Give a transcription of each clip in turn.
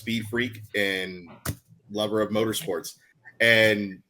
speed freak and lover of motorsports. And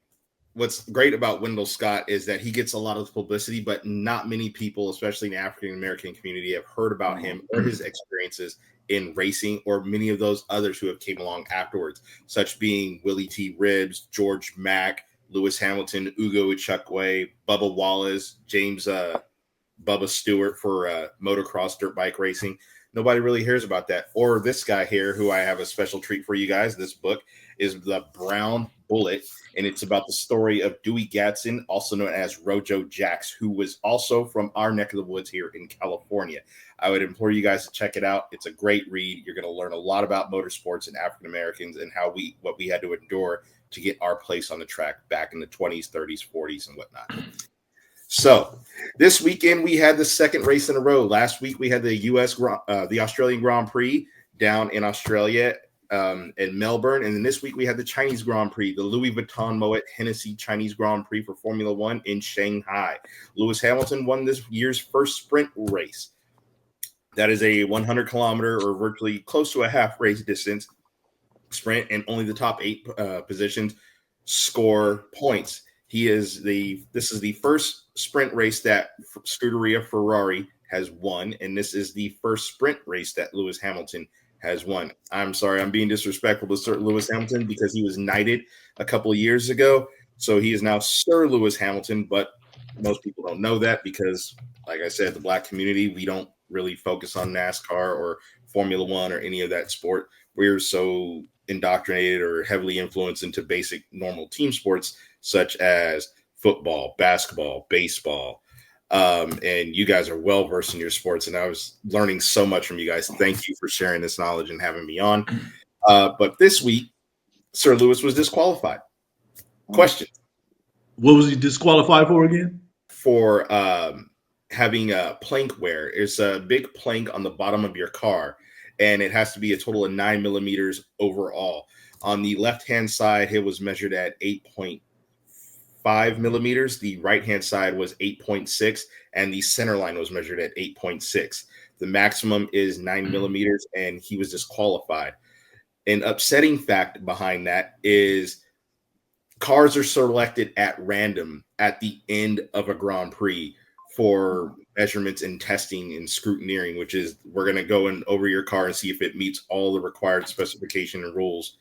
what's great about Wendell Scott is that he gets a lot of publicity, but not many people, especially in the African American community, have heard about him or his experiences in racing, or many of those others who have came along afterwards, such being Willie T. Ribbs, George Mack, Lewis Hamilton, Ugo Chukwe, Bubba Wallace, James Bubba Stewart for motocross dirt bike racing. Nobody really hears about that. Or this guy here, who I have a special treat for you guys. This book is The Brown Bullet, and it's about the story of Dewey Gadsden, also known as Rojo Jacks, who was also from our neck of the woods here in California. I would implore you guys to check it out. It's a great read. You're going to learn a lot about motorsports and African Americans and what we had to endure to get our place on the track back in the 20s, 30s, 40s, and whatnot. So this weekend we had the second race in a row. Last week we had the the Australian Grand Prix down in Australia in Melbourne, and then this week we had the Chinese Grand Prix, the Louis Vuitton Moet Hennessy Chinese Grand Prix for Formula One in Shanghai. Lewis Hamilton won this year's first sprint race. That is a 100-kilometer or virtually close to a half race distance sprint, and only the top 8 positions score points. This is the first sprint race that Scuderia Ferrari has won, and this is the first sprint race that Lewis Hamilton has won. I'm sorry, I'm being disrespectful to Sir Lewis Hamilton because he was knighted a couple of years ago, so he is now Sir Lewis Hamilton, but most people don't know that because, like I said, the black community, we don't really focus on NASCAR or Formula One or any of that sport. We're so indoctrinated or heavily influenced into basic normal team sports such as football, basketball, baseball. And you guys are well versed in your sports, and I was learning so much from you guys. Thank you for sharing this knowledge and having me on. But this week, Sir Lewis was disqualified. Question. What was he disqualified for again? For having a plank wear. It's a big plank on the bottom of your car, and it has to be a total of 9 millimeters overall. On the left-hand side, it was measured at 8.5 millimeters. The right-hand side was 8.6, and the center line was measured at 8.6. The maximum is 9 millimeters, and he was disqualified. An upsetting fact behind that is cars are selected at random at the end of a Grand Prix for measurements and testing and scrutineering, which is we're going to go in over your car and see if it meets all the required specification and rules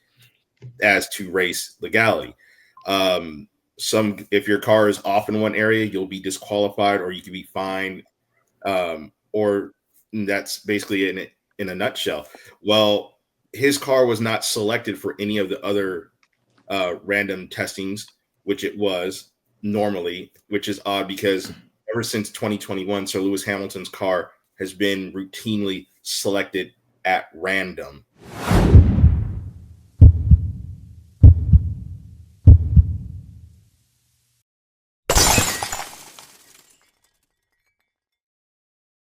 as to race legality. If your car is off in one area, you'll be disqualified or you can be fined, or that's basically in a nutshell. Well, his car was not selected for any of the other random testings, which it was normally, which is odd because ever since 2021, Sir Lewis Hamilton's car has been routinely selected at random.